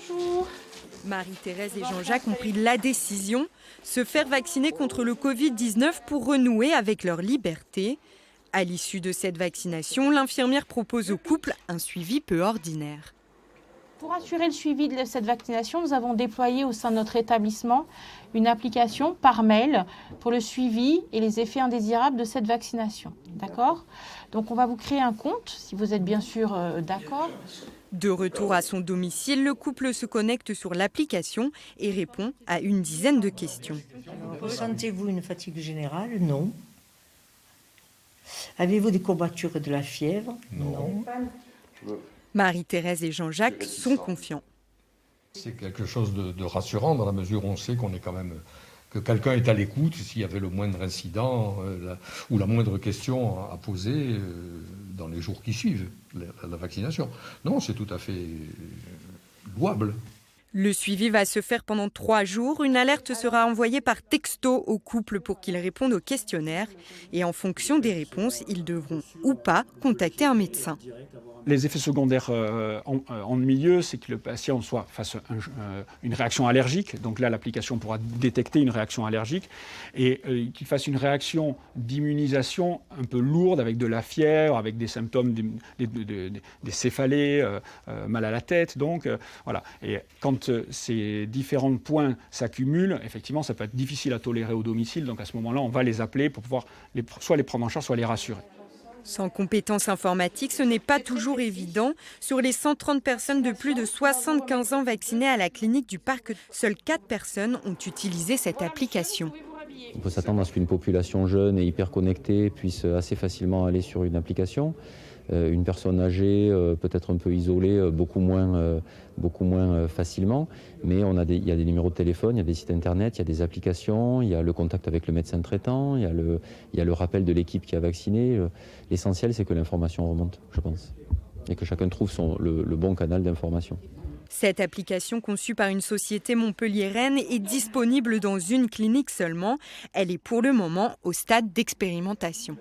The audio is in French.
Bonjour. Marie-Thérèse et Jean-Jacques ont pris la décision, se faire vacciner contre le Covid-19 pour renouer avec leur liberté. À l'issue de cette vaccination, l'infirmière propose au couple un suivi peu ordinaire. Pour assurer le suivi de cette vaccination, nous avons déployé au sein de notre établissement une application par mail pour le suivi et les effets indésirables de cette vaccination. D'accord ? Donc on va vous créer un compte, si vous êtes bien sûr d'accord. De retour à son domicile, le couple se connecte sur l'application et répond à une dizaine de questions. Ressentez-vous une fatigue générale? Non. Avez-vous des courbatures et de la fièvre? Non. Marie-Thérèse et Jean-Jacques sont confiants. C'est quelque chose de rassurant dans la mesure où on sait qu'on est quand même que quelqu'un est à l'écoute s'il y avait le moindre incident ou la moindre question à poser dans les jours qui suivent la vaccination. Non, c'est tout à fait louable. Le suivi va se faire pendant 3 jours. Une alerte sera envoyée par texto au couple pour qu'ils répondent au questionnaire. Et en fonction des réponses, ils devront ou pas contacter un médecin. Les effets secondaires en milieu, c'est que le patient soit face à une réaction allergique. Donc là, l'application pourra détecter une réaction allergique et qu'il fasse une réaction d'immunisation un peu lourde avec de la fièvre, avec des symptômes des céphalées, mal à la tête. Donc voilà. Et quand ces différents points s'accumulent, effectivement, ça peut être difficile à tolérer au domicile. Donc à ce moment-là, on va les appeler pour pouvoir soit les prendre en charge, soit les rassurer. Sans compétences informatiques, ce n'est pas toujours évident. Sur les 130 personnes de plus de 75 ans vaccinées à la clinique du Parc, seules 4 personnes ont utilisé cette application. On peut s'attendre à ce qu'une population jeune et hyper connectée puisse assez facilement aller sur une application. Une personne âgée, peut-être un peu isolée, beaucoup moins facilement. Mais il y a des numéros de téléphone, il y a des sites internet, il y a des applications, il y a le contact avec le médecin traitant, il y a le rappel de l'équipe qui a vacciné. L'essentiel, c'est que l'information remonte, je pense, et que chacun trouve le bon canal d'information. Cette application conçue par une société montpelliéraine est disponible dans une clinique seulement. Elle est pour le moment au stade d'expérimentation.